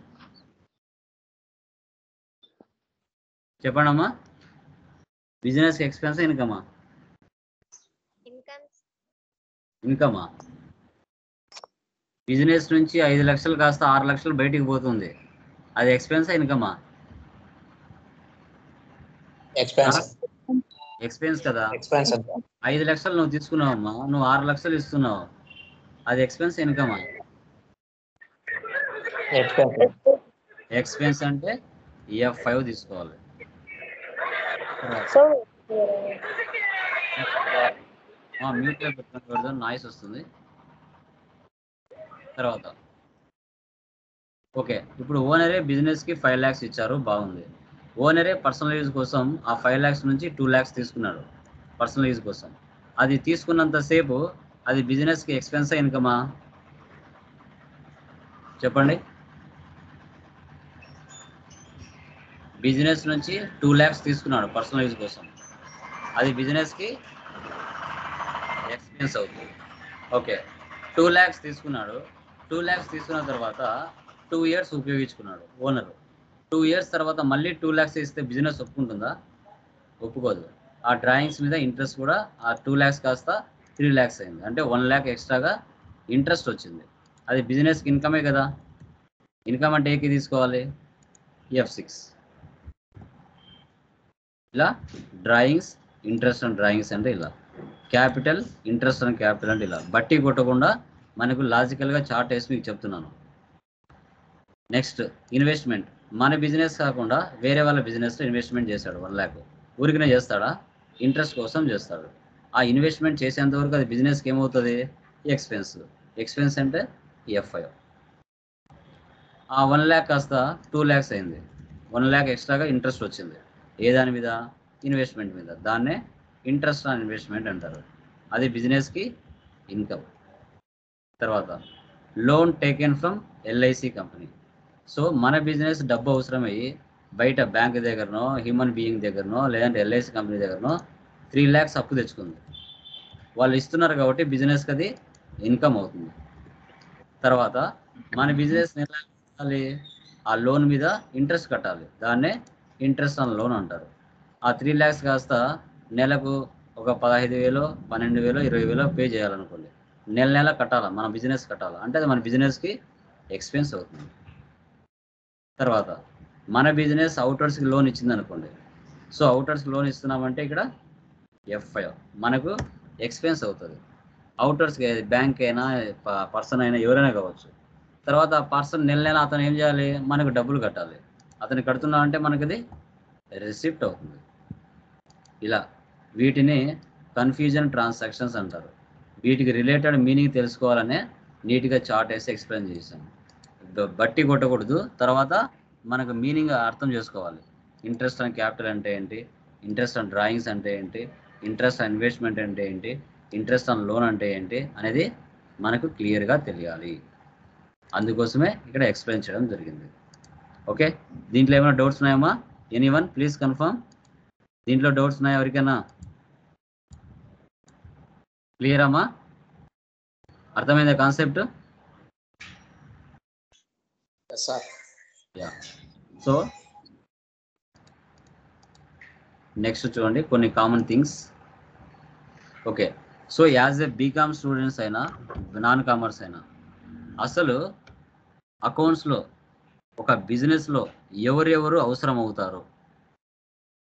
చెప్పండి అమ్మా, బిజినెస్కి ఎక్స్పెన్స్ ఇన్కమా? ఇన్కమా. బిజినెస్ నుంచి 5 లక్షలు కాస్త 6 లక్షలు బయటికి పోతుంది, అది ఎక్స్పెన్సా ఇన్కమా? ఎక్స్పెన్స్ కదా. 5 లక్షలు నువ్వు తీసుకున్నావమ్మా, నువ్వు 6 లక్షలు ఇస్తున్నావు, అది ఎక్స్పెన్స్ ఇన్కమా? ఎక్స్పెన్స్ అంటే F5 తీసుకోవాలి. మ్యూట్లో పెట్టుకుని నాయిస్ వస్తుంది. తర్వాత ఓకే, ఇప్పుడు ఓనరే బిజినెస్కి 5 lakhs ఇచ్చారు, బాగుంది. ఓనరే పర్సనల్ యూజ్ కోసం ఆ 5 lakhs నుంచి 2 lakhs తీసుకున్నాడు పర్సనల్ యూజ్ కోసం. అది తీసుకున్నంతసేపు అది బిజినెస్కి ఎక్స్పెన్సా ఇన్కమా చెప్పండి? బిజినెస్ నుంచి 2 lakhs తీసుకున్నాడు పర్సనల్ యూజ్ కోసం, అది బిజినెస్కి ఎక్స్పెన్స్ అవుతుంది. ఓకే, 2 lakhs తీసుకున్నాడు. 2 lakhs తీసుకున్న తర్వాత 2 years ఉపయోగించుకున్నాడు ఓనరు. 2 years తర్వాత మళ్ళీ 2 lakhs ఇస్తే బిజినెస్ ఒప్పుకుంటుందా? ఒప్పుకోదు. ఆ డ్రాయింగ్స్ మీద ఇంట్రెస్ట్ కూడా ఆ 2 lakhs కాస్త 3 lakhs అయింది, అంటే 1 lakh ఎక్స్ట్రాగా ఇంట్రెస్ట్ వచ్చింది. అది బిజినెస్కి ఇన్కమే కదా. ఇన్కమ్ అంటే ఏకి తీసుకోవాలి? F6. ఇలా డ్రాయింగ్స్, ఇంట్రెస్ట్ అండ్ డ్రాయింగ్స్ అంటే ఇలా, క్యాపిటల్, ఇంట్రెస్ట్ అండ్ క్యాపిటల్ అంటే ఇలా బట్టి కొట్టకుండా మనకు లాజికల్గా చార్ట్ వేసి మీకు చెప్తున్నాను. Next investment. మన బిజినెస్ కాకుండా వేరే వాళ్ళ బిజినెస్లో ఇన్వెస్ట్మెంట్ చేశాడు 1 lakh. ఊరికనే చేస్తాడా? ఇంట్రెస్ట్ కోసం చేస్తాడు. ఆ ఇన్వెస్ట్మెంట్ చేసేంత వరకు అది బిజినెస్కి ఏమవుతుంది? ఎక్స్పెన్స్. ఎక్స్పెన్స్ అంటే F5. ఆ 1 lakh కాస్త 2 lakhs అయింది. 1 lakh ఎక్స్ట్రాగా ఇంట్రెస్ట్ వచ్చింది. ఏ దాని మీద? ఇన్వెస్ట్మెంట్ మీద. దాన్నే ఇంట్రెస్ట్ ఆన్ ఇన్వెస్ట్మెంట్ అంటారు. అది బిజినెస్కి ఇన్కమ్. తర్వాత loan taken from LIC company. So మన బిజినెస్ డబ్బు అవసరమయ్యి బయట బ్యాంక్ దగ్గరనో, హ్యూమన్ బీయింగ్ దగ్గరనో, లేదంటే LIC కంపెనీ దగ్గరనో 3 lakhs అప్పు తెచ్చుకుంది. వాళ్ళు ఇస్తున్నారు కాబట్టి బిజినెస్కి అది ఇన్కమ్ అవుతుంది. తర్వాత మన బిజినెస్ ఎలా కట్టాలి? ఆ లోన్ మీద ఇంట్రెస్ట్ కట్టాలి. దాన్నే ఇంట్రెస్ట్ ఆన్ లోన్ అంటారు. ఆ 3 lakhs కాస్త నెలకు ఒక 15,000, 12,000, 20,000 పే చేయాలనుకోండి. నెల నెల కట్టాలా, మన బిజినెస్ కట్టాలి. అంటే అది మన బిజినెస్కి ఎక్స్పెన్స్ అవుతుంది. తర్వాత మన బిజినెస్ అవుటర్స్కి లోన్ ఇచ్చింది అనుకోండి. సో అవుటర్స్కి లోన్ ఇస్తున్నామంటే ఇక్కడ F5 మనకు ఎక్స్పెన్స్ అవుతుంది. అవుటర్స్కి బ్యాంక్ అయినా, పర్సన్ అయినా, ఎవరైనా కావచ్చు. తర్వాత ఆ పర్సన్ నెల నెల అతను ఏం చేయాలి? మనకు డబ్బులు కట్టాలి. అతను కడుతున్నామంటే మనకు అది రిసిప్ట్ అవుతుంది. ఇలా వీటిని కన్ఫ్యూజన్ ట్రాన్సాక్షన్స్ అంటారు. వీటికి రిలేటెడ్ మీనింగ్ తెలుసుకోవాలనే నీట్గా చార్ట్ వేసి ఎక్స్ప్లెయిన్ చేశాను. బట్టి కొట్టకూడదు. తర్వాత మనకు మీనింగ్ అర్థం చేసుకోవాలి. ఇంట్రెస్ట్ ఆన్ క్యాపిటల్ అంటే ఏంటి, ఇంట్రెస్ట్ ఆన్ డ్రాయింగ్స్ అంటే ఏంటి, ఇంట్రెస్ట్ ఆన్ ఇన్వెస్ట్మెంట్ అంటే ఏంటి, ఇంట్రెస్ట్ ఆన్ లోన్ అంటే ఏంటి అనేది మనకు క్లియర్గా తెలియాలి. అందుకోసమే ఇక్కడ ఎక్స్ప్లెయిన్ చేయడం జరిగింది. ఓకే, దీంట్లో ఏమైనా డౌట్స్ ఉన్నాయమ్మా? Anyone please confirm. దీంట్లో డౌట్స్ ఉన్నాయా ఎవరికైనా? క్లియర్ అమ్మా? అర్థమైందా కాన్సెప్ట్? యా. సో నెక్స్ట్ చూడండి కొన్ని common things. Okay, so as a BCom students అయినా, నాన్ కామర్స్ అయినా, అసలు అకౌంట్స్లో ఒక బిజినెస్లో ఎవరెవరు అవసరం అవుతారు,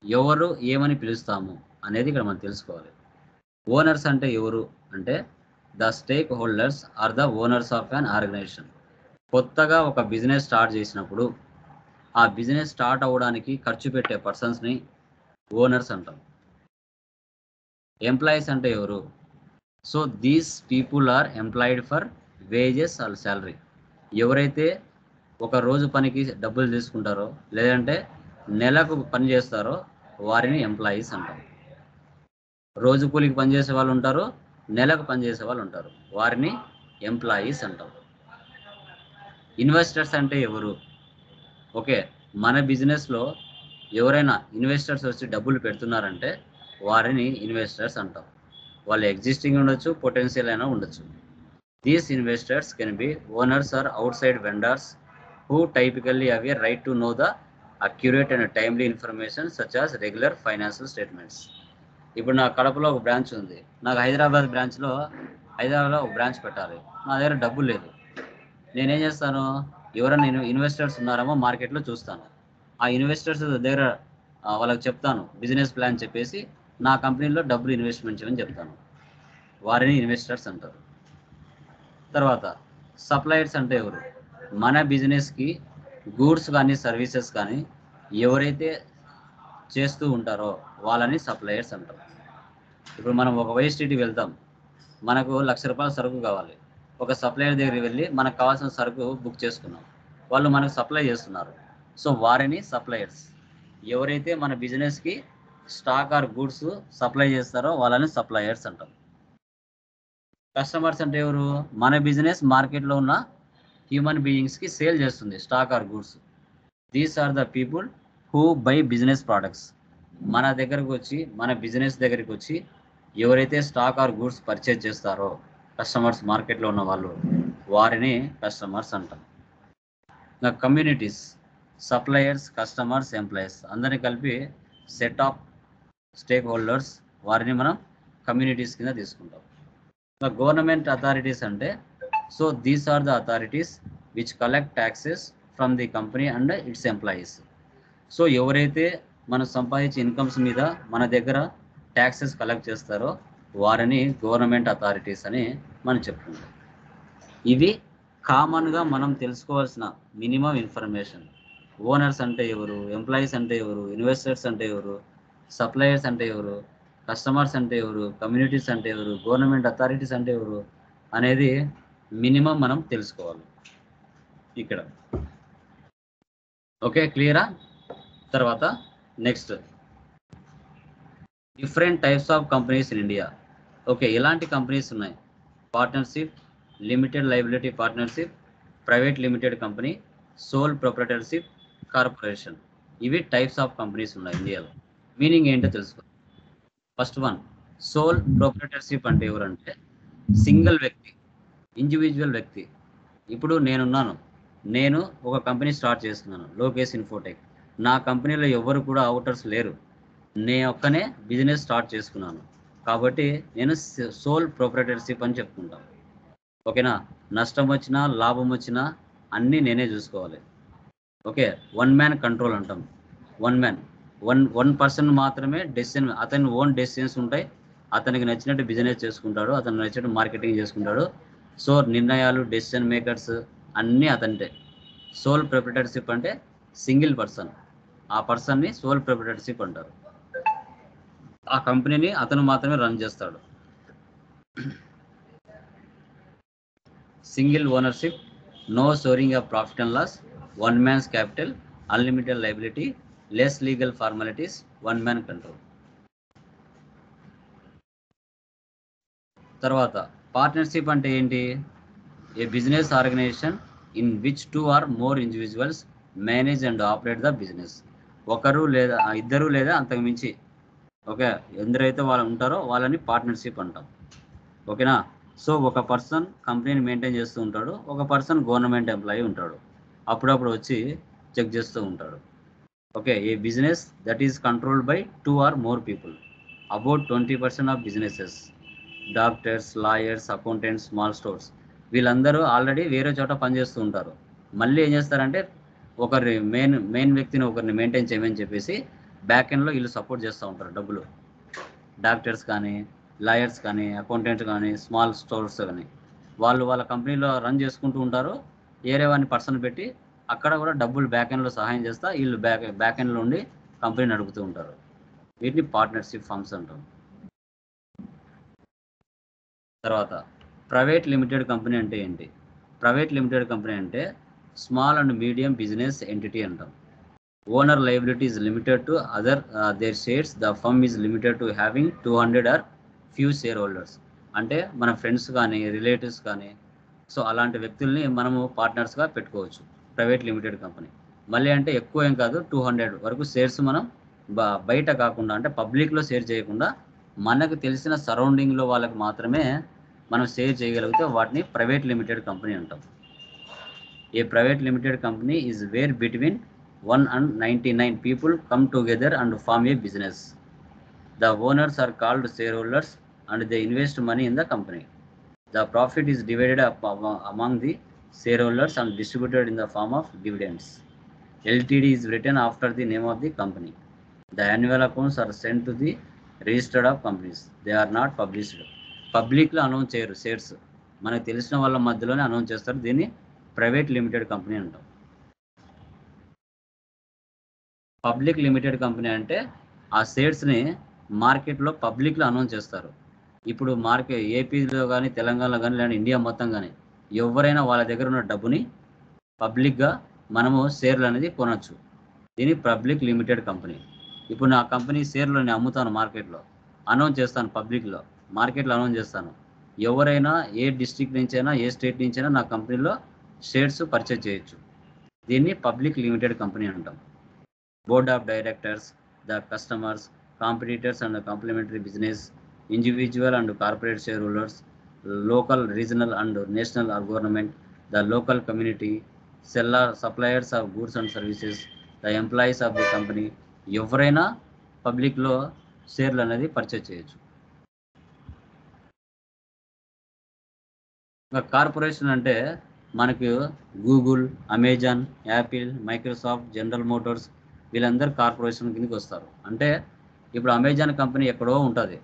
ఎవరు ఏమని పిలుస్తాము అనేది ఇక్కడ మనం తెలుసుకోవాలి. ఓనర్స్ అంటే ఎవరు అంటే the stake holders are the owners of an organisation. కొత్తగా ఒక బిజినెస్ స్టార్ట్ చేసినప్పుడు ఆ బిజినెస్ స్టార్ట్ అవ్వడానికి ఖర్చు పెట్టే పర్సన్స్ని ఓనర్స్ అంటాం. ఎంప్లాయీస్ అంటే ఎవరు? So these people are employed for wages or salary. ఎవరైతే ఒక రోజు పనికి డబ్బులు తీసుకుంటారో, లేదంటే నెలకు పని చేస్తారో వారిని ఎంప్లాయీస్ అంటారు. రోజు కూలికి పనిచేసే వాళ్ళు ఉంటారు, నెలకు పనిచేసే వాళ్ళు ఉంటారు, వారిని ఎంప్లాయీస్ అంటారు. ఇన్వెస్టర్స్ అంటే ఎవరు? ఓకే, మన బిజినెస్లో ఎవరైనా ఇన్వెస్టర్స్ వచ్చి డబ్బులు పెడుతున్నారంటే వారిని ఇన్వెస్టర్స్ అంటాం. వాళ్ళు ఎగ్జిస్టింగ్ ఉండొచ్చు, పొటెన్షియల్ అయినా ఉండొచ్చు. These investors can be owners or outside vendors who typically have a right to know the accurate and timely information such as regular financial statements. ఇప్పుడు నా కడపలో ఒక బ్రాంచ్ ఉంది, నాకు హైదరాబాద్లో ఒక బ్రాంచ్ పెట్టాలి. నా దగ్గర డబ్బులు లేదు. నేనేం చేస్తాను? ఎవరైనా ఇన్వెస్టర్స్ ఉన్నారేమో మార్కెట్లో చూస్తాను. ఆ ఇన్వెస్టర్స్ దగ్గర వాళ్ళకి చెప్తాను, బిజినెస్ ప్లాన్ చెప్పేసి నా కంపెనీలో డబ్బులు ఇన్వెస్ట్మెంట్ చేయమని చెప్తాను. వారిని ఇన్వెస్టర్స్ అంటారు. తర్వాత సప్లయర్స్ అంటే ఎవరు? మన బిజినెస్కి గూడ్స్ కానీ సర్వీసెస్ కానీ ఎవరైతే చేస్తూ ఉంటారో వాళ్ళని సప్లయర్స్ అంటారు. ఇప్పుడు మనం ఒక వైఎస్టీటీ వెళ్తాం, మనకు 1,00,000 రూపాయల సరుకు కావాలి. ఒక సప్లయర్ దగ్గరికి వెళ్ళి మనకు కావాల్సిన సరుకు బుక్ చేసుకున్నాం. వాళ్ళు మనకు సప్లై చేస్తున్నారు. సో వారిని సప్లయర్స్. ఎవరైతే మన బిజినెస్కి స్టాక్ ఆర్ గూడ్స్ సప్లై చేస్తారో వాళ్ళని సప్లయర్స్ అంటాం. కస్టమర్స్ అంటే ఎవరు? మన బిజినెస్ మార్కెట్లో ఉన్న హ్యూమన్ బీయింగ్స్కి సేల్ చేస్తుంది stock or goods. These are the people who buy business products. మన దగ్గరకు వచ్చి మన బిజినెస్ దగ్గరికి వచ్చి ఎవరైతే స్టాక్ ఆర్ గూడ్స్ పర్చేజ్ చేస్తారో కస్టమర్స్ మార్కెట్లో ఉన్న వాళ్ళు, వారిని కస్టమర్స్ అంటాం. ఇంకా కమ్యూనిటీస్, సప్లయర్స్, కస్టమర్స్, ఎంప్లాయీస్ అందరినీ కలిపి సెట్ ఆఫ్ స్టేక్ హోల్డర్స్, వారిని మనం కమ్యూనిటీస్ కింద తీసుకుంటాం. ఇంకా గవర్నమెంట్ అథారిటీస్ అంటే so these are the authorities which collect taxes from the company and its employees. So ఎవరైతే మనం సంపాదించే ఇన్కమ్స్ మీద మన దగ్గర ట్యాక్సెస్ కలెక్ట్ చేస్తారో వారిని గవర్నమెంట్ అథారిటీస్ అని మనం చెప్పుకుంటాం. ఇవి కామన్గా మనం తెలుసుకోవాల్సిన మినిమం ఇన్ఫర్మేషన్. ఓనర్స్ అంటే ఎవరు, ఎంప్లాయీస్ అంటే ఎవరు, ఇన్వెస్టర్స్ అంటే ఎవరు, సప్లయర్స్ అంటే ఎవరు, కస్టమర్స్ అంటే ఎవరు, కమ్యూనిటీస్ అంటే ఎవరు, గవర్నమెంట్ అథారిటీస్ అంటే ఎవరు అనేది మినిమం మనం తెలుసుకోవాలి ఇక్కడ. ఓకే, క్లియరా? తర్వాత next different types of companies in India. Okay, ఎలాంటి కంపెనీస్ ఉన్నాయి? Partnership, limited liability partnership, private limited company, sole proprietorship, corporation. ఇవి టైప్స్ ఆఫ్ కంపెనీస్ ఉన్నాయి ఇండియాలో. మీనింగ్ ఏంటో తెలుసుకో. ఫస్ట్ వన్, సోల్ ప్రొప్రైటర్షిప్ అంటే ఎవరంటే సింగిల్ వ్యక్తి, ఇండివిజువల్ వ్యక్తి. ఇప్పుడు నేను ఒక కంపెనీ స్టార్ట్ చేస్తున్నాను, లోకేష్ ఇన్ఫోటెక్. నా కంపెనీలో ఎవరు కూడా అవుటర్స్ లేరు, నేను ఒక్కనే బిజినెస్ స్టార్ట్ చేసుకున్నాను కాబట్టి నేను సోల్ ప్రొప్రైటర్షిప్ అని చెప్పుకుంటాను. ఓకేనా? నష్టం వచ్చినా లాభం వచ్చినా అన్నీ నేనే చూసుకోవాలి. ఓకే, వన్ మ్యాన్ కంట్రోల్ అంటాం. వన్ పర్సన్ మాత్రమే డెసిషన్, అతని ఓన్ డెసిషన్స్ ఉంటాయి. అతనికి నచ్చినట్టు బిజినెస్ చేసుకుంటాడు, అతనికి నచ్చినట్టు మార్కెటింగ్ చేసుకుంటాడు. సో నిర్ణయాలు, డెసిషన్ మేకర్స్ అన్నీ అతనిదే. సోల్ ప్రొప్రైటర్షిప్ అంటే సింగిల్ పర్సన్, ఆ పర్సన్ని సోల్ ప్రొప్రైటర్షిప్ అంటారు. ఆ కంపెనీని అతను మాత్రమే రన్ చేస్తాడు. Single ownership, no sharing of profit and loss, one man's capital, unlimited liability, less legal formalities, one man control. తర్వాత పార్ట్నర్షిప్ అంటే ఏంటి? A business organisation in which 2 or more individuals manage and operate the business. ఒకరు లేదా ఇద్దరు లేదా అంతకు మించి, okay, ఎందరైతే వాళ్ళు ఉంటారో వాళ్ళని పార్ట్నర్షిప్ అంటాం. ఓకేనా? సో ఒక పర్సన్ కంపెనీని మెయింటైన్ చేస్తూ ఉంటాడు, ఒక పర్సన్ గవర్నమెంట్ ఎంప్లాయీ ఉంటాడు, అప్పుడప్పుడు వచ్చి చెక్ చేస్తూ ఉంటాడు. Okay, A business that is controlled by 2 or more people, about 20% of businesses. Doctors, lawyers, accountants, small stores, వీళ్ళందరూ ఆల్రెడీ వేరే చోట పనిచేస్తూ ఉంటారు. మళ్ళీ ఏం చేస్తారంటే ఒకరి మెయిన్ వ్యక్తిని ఒకరిని మెయింటైన్ చేయమని చెప్పేసి బ్యాక్ ఎండ్లో వీళ్ళు సపోర్ట్ చేస్తూ ఉంటారు డబ్బులు. డాక్టర్స్ కానీ, లాయర్స్ కానీ, అకౌంటెంట్స్ కానీ, స్మాల్ స్టోర్స్ కానీ, వాళ్ళు వాళ్ళ కంపెనీలో రన్ చేసుకుంటూ ఉంటారు. వేరే వాడిని పర్సన్ పెట్టి అక్కడ కూడా డబ్బులు బ్యాక్ ఎండ్లో సహాయం చేస్తా వీళ్ళు బ్యాక్ ఎండ్లో ఉండి కంపెనీ నడుపుతూ ఉంటారు. వీటిని పార్ట్నర్షిప్ ఫర్మ్స్ అంటాం. తర్వాత ప్రైవేట్ లిమిటెడ్ కంపెనీ అంటే ఏంటి? ప్రైవేట్ లిమిటెడ్ కంపెనీ అంటే small and medium business entity అంటాం. Owner liability is limited to other their shares. The firm is limited to having 200 or few shareholders. అంటే మన ఫ్రెండ్స్ కానీ, relatives కానీ, సో అలాంటి వ్యక్తుల్ని మనము పార్ట్నర్స్గా పెట్టుకోవచ్చు ప్రైవేట్ లిమిటెడ్ కంపెనీ. మళ్ళీ అంటే ఎక్కువ ఏం కాదు, 200 వరకు షేర్స్ మనం బయట కాకుండా అంటే పబ్లిక్లో షేర్ చేయకుండా మనకు తెలిసిన సరౌండింగ్లో వాళ్ళకి మాత్రమే మనం షేర్ చేయగలిగితే వాటిని ప్రైవేట్ లిమిటెడ్ కంపెనీ అంటాం. A private limited company is where between 1 and 99 people come together and form a business. The owners are called shareholders and they invest money in the company. The profit is divided up among the shareholders and distributed in the form of dividends. LTD is written after the name of the company. The annual accounts are sent to the registered of companies. They are not published. పబ్లిక్లో announce చేయరు shares, మనకు తెలిసిన వాళ్ళ మధ్యలోనే announce చేస్తారు. దీన్ని private limited company అంటాం. Public limited company అంటే ఆ షేర్స్ని మార్కెట్లో పబ్లిక్లో అనౌన్స్ చేస్తారు. ఇప్పుడు ఏపీలో కానీ, తెలంగాణలో కానీ, లేదా ఇండియా మొత్తం కానీ ఎవరైనా వాళ్ళ దగ్గర ఉన్న డబ్బుని పబ్లిక్గా మనము షేర్లు అనేది కొనొచ్చు. దీని పబ్లిక్ లిమిటెడ్ కంపెనీ. ఇప్పుడు నా కంపెనీ షేర్లు నేను అమ్ముతాను మార్కెట్లో, అనౌన్స్ చేస్తాను పబ్లిక్లో, మార్కెట్లో అనౌన్స్ చేస్తాను. ఎవరైనా ఏ డిస్ట్రిక్ట్ నుంచైనా ఏ స్టేట్ నుంచైనా నా కంపెనీలో షేర్స్ పర్చేజ్ చేయొచ్చు. దీన్ని పబ్లిక్ లిమిటెడ్ కంపెనీ అంటాం. Board of directors, the customers, competitors and complementary business, individual and corporate share holders, local, regional and national government, the local community, seller, suppliers of goods and services, the employees of the company. ఎవరైనా పబ్లిక్లో షేర్లు అనేది purchase చేయొచ్చు. ఇంకా corporation అంటే మనకు Google, Amazon, Apple, Microsoft, general Motors వీళ్ళందరూ corporation కిందకి వస్తారు. అంటే ఇప్పుడు అమెజాన్ కంపెనీ ఎక్కడో ఉంటుంది,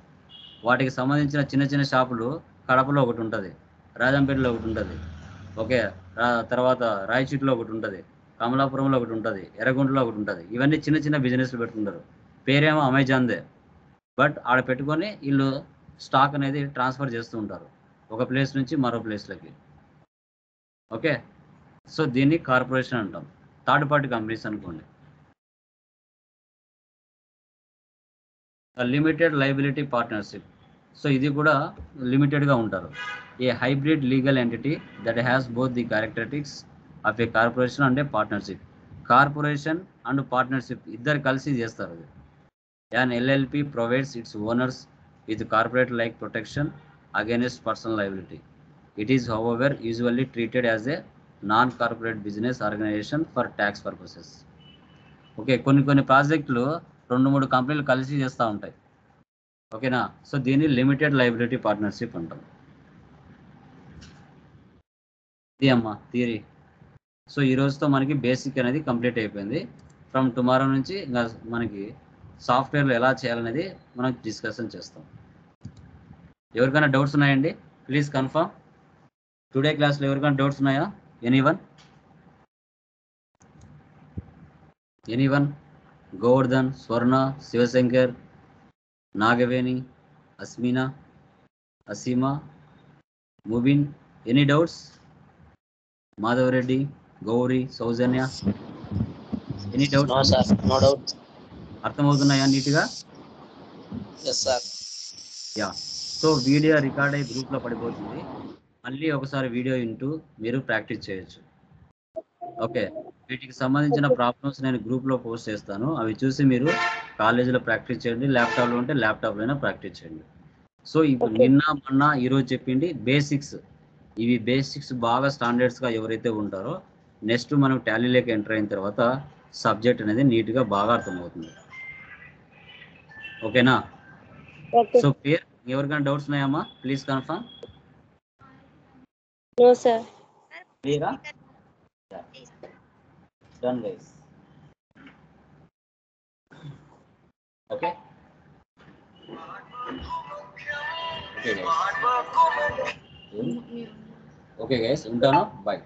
వాటికి సంబంధించిన చిన్న చిన్న షాపులు కడపలో ఒకటి ఉంటుంది, రాజంపేటలో ఒకటి ఉంటుంది, ఓకే, తర్వాత రాయచీట్లో ఒకటి ఉంటుంది, కమలాపురంలో ఒకటి ఉంటుంది, ఎర్రగుంటలో ఒకటి ఉంటుంది. ఇవన్నీ చిన్న చిన్న బిజినెస్లు పెట్టుకుంటారు, పేరేమో అమెజాన్దే. బట్ ఆడ పెట్టుకొని వీళ్ళు స్టాక్ అనేది ట్రాన్స్ఫర్ చేస్తూ ఉంటారు ఒక ప్లేస్ నుంచి మరో ప్లేస్లకి. ఓకే, సో దీన్ని కార్పొరేషన్ అంటాం. థర్డ్ పార్టీ కంపెనీస్ అనుకోండి. Limited liability partnership. సో ఇది కూడా లిమిటెడ్గా ఉంటారు. A hybrid legal entity that has both the characteristics of a corporation and a partnership. Corporation and partnership ఇద్దరు కలిసి చేస్తారు. An LLP provides its owners with corporate like protection against personal liability. It is however usually treated as a non corporate business organisation for tax purposes. Okay, కొన్ని ప్రాజెక్టులు 2-3 కంపెనీలు కలిసి చేస్తూ ఉంటాయి, ఓకేనా. సో దీన్ని లిమిటెడ్ లయబిలిటీ పార్ట్నర్షిప్ అంటాం. ఇది అమ్మా థియరీ. సో ఈ రోజుతో మనకి బేసిక్ అనేది కంప్లీట్ అయిపోయింది. ఫ్రమ్ టుమారో నుంచి ఇంకా మనకి సాఫ్ట్వేర్లో ఎలా చేయాలనేది మనం డిస్కషన్ చేస్తాం. ఎవరికైనా డౌట్స్ ఉన్నాయండి? Please confirm. టుడే క్లాస్లో ఎవరికైనా డౌట్స్ ఉన్నాయా? Anyone? Govardhan, Swarna, Shivashankar, Nagaveni, Asmina, Aseema, Mubin, any doubts? Madhava Reddy, Gowri, Sowjanya, any doubts? No sir, no doubt. అర్థమవుతున్నాయా నీట్గా? Yes sir. Yeah. So video record అయ్యి గ్రూప్లో పడిపోతుంది, మళ్ళీ ఒకసారి వీడియో వింటూ మీరు ప్రాక్టీస్ చేయొచ్చు. ఓకే, వీటికి సంబంధించిన ప్రాబ్లమ్స్ నేను గ్రూప్లో పోస్ట్ చేస్తాను, అవి చూసి మీరు కాలేజీలో ప్రాక్టీస్ చేయండి, ల్యాప్టాప్లో ఉంటే ల్యాప్టాప్లో ప్రాక్టీస్ చేయండి. సో ఇప్పుడు నిన్న మొన్న ఈరోజు చెప్పింది బేసిక్స్. ఇవి బేసిక్స్ బాగా స్టాండర్డ్స్గా ఎవరైతే ఉంటారో నెక్స్ట్ మనం టాలీలోకి ఎంటర్ అయిన తర్వాత సబ్జెక్ట్ అనేది నీట్గా బాగా అర్థమవుతుంది. ఓకేనా? So clear? ఎవరికైనా డౌట్స్ ఉన్నాయమ్మా? Please confirm. No sir. క్లియరా? Done guys. Okay. Okay guys. Okay guys, ఉంటాను. Bye.